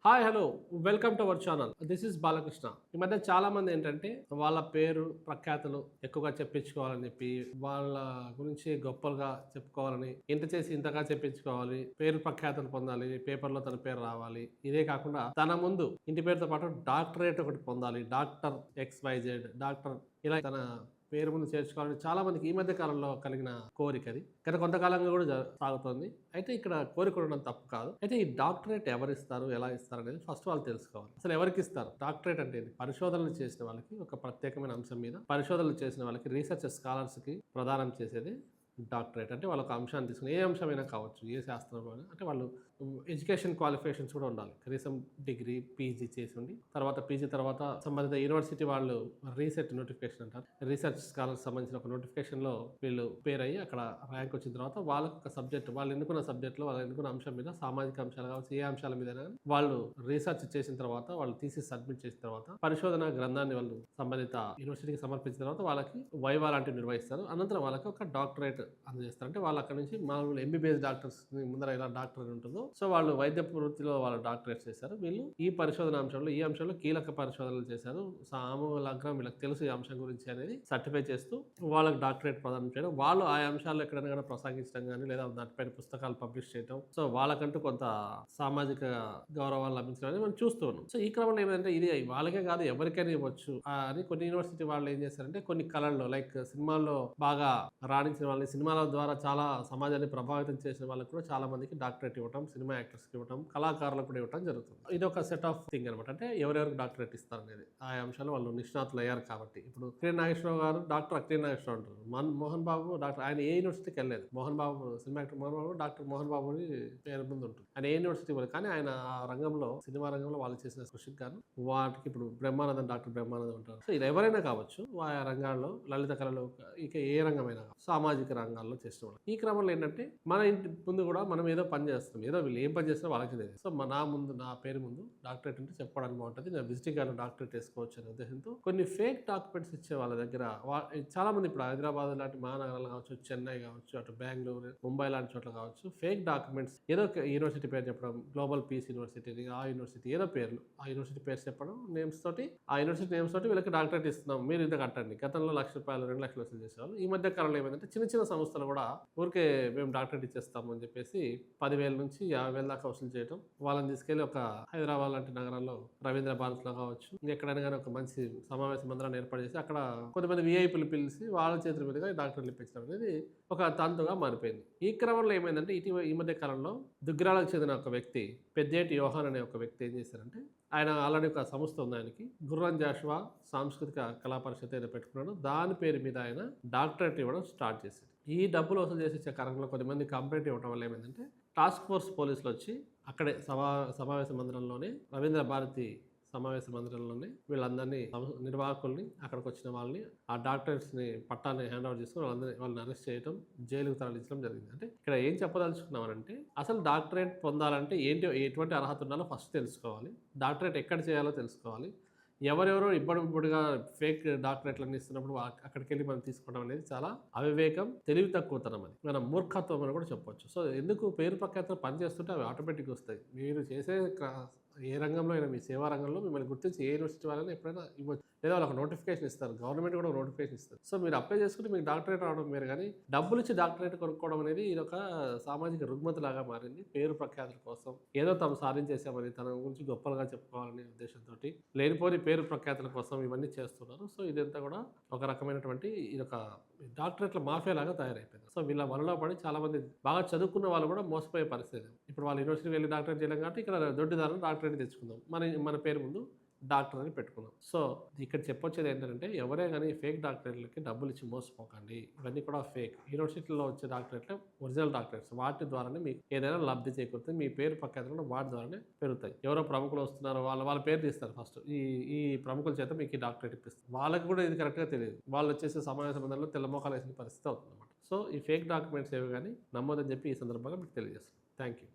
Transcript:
Hi hello welcome to our channel. This is Balakrishna. ఈ మధ్య చాలా మంది ఏంటంటే వాళ్ళ పేరు ప్రఖ్యాతులు ఎక్కువగా చెప్పించుకోవాలని చెప్పి వాళ్ళ గురించి గొప్పలుగా చెప్పుకోవాలని ఇంత చేసి ఇంతగా చెప్పించుకోవాలి, పేరు ప్రఖ్యాతులు పొందాలి, పేపర్లో తన పేరు రావాలి. ఇదే కాకుండా తన ముందు ఇంటి పేరుతో పాటు డాక్టరేట్ ఒకటి పొందాలి, డాక్టర్ XYZ డాక్టర్, ఇలా తన పేరు ముందు చేర్చుకోవాలని చాలా మందికి ఈ మధ్య కాలంలో కలిగిన కోరిక అది. గత కొంతకాలంగా కూడా సాగుతోంది. అయితే ఇక్కడ కోరిక ఉండడం తప్పు కాదు. అయితే ఈ డాక్టరేట్ ఎవరిస్తారు, ఎలా ఇస్తారు అనేది ఫస్ట్ వాళ్ళు తెలుసుకోవాలి. అసలు ఎవరికి ఇస్తారు డాక్టరేట్ అంటే? పరిశోధనలు చేసిన వాళ్ళకి, ఒక ప్రత్యేకమైన అంశం మీద పరిశోధనలు చేసిన వాళ్ళకి, రీసెర్చ్ స్కాలర్స్కి ప్రదానం చేసేది డాక్టరేట్. అంటే వాళ్ళొక అంశాన్ని తీసుకుని, ఏ అంశమైనా కావచ్చు, ఏ శాస్త్రంలో అంటే వాళ్ళు ఎడ్యుకేషన్ క్వాలిఫికేషన్స్ కూడా ఉండాలి. కనీసం డిగ్రీ, పీజీ చేసి ఉండి, తర్వాత పీజీ తర్వాత సంబంధిత యూనివర్సిటీ వాళ్ళు రీసెర్చ్ నోటిఫికేషన్ అంటారు, రీసెర్చ్ స్కాలర్స్ సంబంధించిన ఒక నోటిఫికేషన్లో వీళ్ళు పేరు అయ్యి అక్కడ ర్యాంక్ వచ్చిన తర్వాత వాళ్ళకి ఒక సబ్జెక్ట్, వాళ్ళు ఎన్నుకున్న సబ్జెక్ట్లో వాళ్ళు ఎన్నుకున్న అంశం మీద, సామాజిక అంశాలు కావచ్చు, ఏ అంశాల మీద వాళ్ళు రీసెర్చ్ చేసిన తర్వాత, వాళ్ళు తీసి సబ్మిట్ చేసిన తర్వాత, పరిశోధన గ్రంథాన్ని వాళ్ళు సంబంధిత యూనివర్సిటీకి సమర్పించిన తర్వాత వాళ్ళకి వైవా లాంటివి నిర్వహిస్తారు. అనంతరం వాళ్ళకి ఒక డాక్టరేట్ అందజేస్తారు. అంటే వాళ్ళు అక్కడ నుంచి మామూలు MBBS డాక్టర్స్ ముందర ఎలా డాక్టర్ ఉంటుందో, సో వాళ్ళు వైద్య వృత్తిలో వాళ్ళు డాక్టరేట్ చేశారు. వీళ్ళు ఈ పరిశోధన అంశంలో, ఈ అంశంలో కీలక పరిశోధనలు చేశారు, ఆమూలాగ్రం వీళ్ళకి తెలుసు ఈ అంశం గురించి అనేది సర్టిఫై చేస్తూ వాళ్ళకి డాక్టరేట్ ప్రదానం చేయడం, వాళ్ళు ఆ అంశాల్లో ఎక్కడైనా ప్రసంగించడం కానీ, లేదా దానిపైన పుస్తకాలు పబ్లిష్ చేయడం, సో వాళ్ళకంటూ కొంత సామాజిక గౌరవాలు లభించడం అనేది మనం చూస్తూ ఉన్నాం. సో ఈ క్రమంలో ఏమంటే ఇది వాళ్ళకే కాదు ఎవరికైనా ఇవ్వచ్చు అని కొన్ని యూనివర్సిటీ వాళ్ళు ఏం చేస్తారంటే, కొన్ని కళల్లో లైక్ సినిమాల్లో బాగా రాణించిన వాళ్ళని, సినిమాల ద్వారా చాలా సమాజాన్ని ప్రభావితం చేసిన వాళ్ళకి కూడా చాలా మందికి డాక్టరేట్ ఇవ్వడం, సినిమా యాక్టర్స్కి ఇవ్వడం, కళాకారులకు కూడా ఇవ్వడం జరుగుతుంది. ఇది ఒక సెట్ ఆఫ్ థింగ్ అనమాట. అంటే ఎవరెవరికి డాక్టరేట్ ఇస్తారు అనేది ఆ అంశాలు వాళ్ళు నిష్ణాతులు అయ్యారు కాబట్టి. ఇప్పుడు అక్కినేని నాగేశ్వరరావు గారు డాక్టర్ అక్కినేని నాగేశ్వరరావు అంటారు, మోహన్ బాబు డాక్టర్, ఆయన ఏ యూనివర్సిటీకి వెళ్ళలేదు. Mohan Babu cinema actor Mohan Babu doctor Mohan బాబుని పేరు ముందు ఉంటుంది. ఆయన ఏ యూనివర్సిటీ వెళ్ళదు, కానీ ఆయన ఆ రంగంలో, సినిమా రంగంలో వాళ్ళు చేసిన కృషికి గాను వాటికి ఇప్పుడు బ్రహ్మానందం, డాక్టర్ బ్రహ్మానందం ఉంటారు. సో ఇది ఎవరైనా కావచ్చు, ఆయా రంగాల్లో, లలిత కళలు, ఇక ఏ రంగమైనా, సామాజిక రంగాల్లో చేసిన వాళ్ళు. ఈ క్రమంలో ఏంటంటే మన ఇంటి ముందు కూడా మనం ఏదో పని చేస్తున్నాం, ఏదో వీళ్ళు ఏం పని చేస్తారో వాళ్ళకి తెలియదు. సో నా ముందు, నా పేరు ముందు డాక్టరేట్ అంటే చెప్పడానికి బాగుంటుంది, నేను విజిటింగ్ కార్డు డాక్టరేట్ వేసుకోవచ్చు అనే ఉద్దేశంతో కొన్ని ఫేక్ డాక్యుమెంట్స్ ఇచ్చే వాళ్ళ దగ్గర చాలా మంది, ఇప్పుడు హైదరాబాద్ లాంటి మహానగరాలు కావచ్చు, చెన్నై కావచ్చు, అటు బెంగళూరు, ముంబై లాంటి చోట్ల కావచ్చు, ఫేక్ డాక్యుమెంట్స్ ఏదో యూనివర్సిటీ పేరు చెప్పడం, గ్లోబల్ పీస్ యూనివర్సిటీ, ఆ యూనివర్సిటీ ఏదో పేర్లు, ఆ యూనివర్సిటీ పేరు చెప్పడం, నేమ్స్ తోటి, ఆ యూనివర్సిటీ నేమ్స్ తోటి వీళ్ళకి డాక్టరేట్ ఇస్తున్నాం, మీరు ఇంత కట్టండి. గతంలో ₹1,00,000, ₹2,00,000 వసూలు చేసేవాళ్ళు. ఈ మధ్య కాలంలో ఏమైందంటే చిన్న చిన్న సంస్థలు కూడా ఊరికే మేము డాక్టరేట్ ఇచ్చేస్తాము అని చెప్పేసి 10,000 నుంచి 50,000 దాకా వసూలు చేయడం, వాళ్ళని తీసుకెళ్లి ఒక హైదరాబాద్ లాంటి నగరాల్లో రవీంద్ర భారత్లో కావచ్చు, ఇంకెక్కడైనా కానీ ఒక మంచి సమావేశ మందిరాన్ని ఏర్పాటు చేసి అక్కడ కొంతమంది విఐపీలు పిలిచి వాళ్ళ చేతుల మీదుగా డాక్టర్లు ఇప్పించడం అనేది ఒక తంతుగా మారిపోయింది. ఈ క్రమంలో ఏమైందంటే ఈ మధ్య కాలంలో దుగ్గరాలకు చెందిన ఒక వ్యక్తి, పెద్దేటి యోహాన్ అనే ఒక వ్యక్తి ఏం చేశారంటే, ఆయన ఆల్రెడీ ఒక సంస్థ ఉంది ఆయనకి, గుర్రం జాషువా సాంస్కృతిక కళా పరిషత్ ఏదో పెట్టుకున్నాడు, దాని పేరు మీద ఆయన డాక్టరేట్ ఇవ్వడం స్టార్ట్ చేశాడు. ఈ డబ్బులు వసూలు చేసే కారణంలో కొద్దిమంది కంప్లైంట్ ఇవ్వడం వల్ల ఏమైందంటే, టాస్క్ ఫోర్స్ పోలీసులు వచ్చి అక్కడే సమావేశ మందిరంలోనే, రవీంద్ర భారతి సమావేశ మందిరంలోనే వీళ్ళందరినీ, నిర్వాహకుల్ని, అక్కడికి వచ్చిన వాళ్ళని, ఆ డాక్టర్స్ని పట్టాన్ని హ్యాండ్ ఓవర్ చేసుకుని వాళ్ళని అరెస్ట్ చేయడం, జైలుకు తరలించడం జరిగింది. అంటే ఇక్కడ ఏం చెప్పదలుచుకున్నామనంటే, అసలు డాక్టరేట్ పొందాలంటే ఎటువంటి అర్హత ఉండాలో ఫస్ట్ తెలుసుకోవాలి, డాక్టరేట్ ఎక్కడ చేయాలో తెలుసుకోవాలి, ఎవరెవరో ఇబ్బడిగా ఫేక్ డాక్టరేట్లన్నీ ఇస్తున్నప్పుడు అక్కడికి వెళ్ళి మనం తీసుకోవడం అనేది చాలా అవివేకం, తెలివి తక్కువతనం, అది మన మూర్ఖత్వం అని కూడా చెప్పొచ్చు. సో ఎందుకు పేరు ప్రఖ్యాతలు పనిచేస్తుంటే అవి ఆటోమేటిక్గా వస్తాయి. మీరు చేసే ఏ రంగంలో అయినా, మీ సేవా రంగంలో మిమ్మల్ని గుర్తించి ఏ యూనివర్సిటీ వాళ్ళని ఎప్పుడైనా ఇవ్వచ్చు, లేదా వాళ్ళకి నోటిఫికేషన్ ఇస్తారు, గవర్నమెంట్ కూడా నోటిఫికేషన్ ఇస్తారు. సో మీరు అప్లై చేసుకుంటే మీకు డాక్టరేట్ రావడం వేరు, కానీ డబ్బులు ఇచ్చి డాక్టరేట్ కొనుక్కోవడం అనేది ఇది ఒక సామాజిక రుగ్మతలాగా మారింది. పేరు ప్రఖ్యాతుల కోసం ఏదో తాము సాధించేసామని, తన గురించి గొప్పలుగా చెప్పుకోవాలనే ఉద్దేశంతో లేనిపోని పేరు ప్రఖ్యాతుల కోసం ఇవన్నీ చేస్తున్నారు. సో ఇదంతా కూడా ఒక రకమైనటువంటి ఇది ఒక డాక్టరేట్ల మాఫియా లాగా తయారైపోయింది. సో వీళ్ళ వలలో పడి చాలా మంది బాగా చదువుకున్న వాళ్ళు కూడా మోసపోయే పరిస్థితి. ఇప్పుడు వాళ్ళు యూనివర్సిటీకి వెళ్ళి డాక్టరేట్ చేయలేం కాబట్టి ఇక్కడ దొడ్డిదారులు డాక్టరేట్ తెచ్చుకుందాం, మన పేరు ముందు డాక్టర్ అని పెట్టుకున్నాం. సో ఇక్కడ చెప్పొచ్చేది ఏంటంటే, ఎవరే కానీ ఫేక్ డాక్టరేట్లకి డబ్బులు ఇచ్చి మోసపోకండి. ఇవన్నీ కూడా ఫేక్. యూనివర్సిటీలో వచ్చే డాక్టరేట్లే ఒరిజినల్ డాక్టరేట్స్. వాటి ద్వారానే మీకు ఏదైనా లబ్ధి చేకూరుతుంది, మీ పేరు ప్రఖ్యాతులు వాటి ద్వారానే పెరుగుతాయి. ఎవరో ప్రముఖులు వస్తున్నారు, వాళ్ళ పేరు తీస్తారు ఫస్ట్, ఈ ప్రముఖుల చేత మీకు ఈ డాక్టరేట్ ఇప్పిస్తారు. వాళ్ళకి కూడా ఇది కరెక్ట్గా తెలియదు, వాళ్ళు వచ్చేసి సమావేశ మందిరంలో తెల్లమోకాలు వేసిన పరిస్థితి అవుతుంది అనమాట. సో ఈ ఫేక్ డాక్యుమెంట్స్ ఏవి కానీ నమ్మొద్దని చెప్పి ఈ సందర్భంగా మీకు తెలియజేస్తాను. Thank you.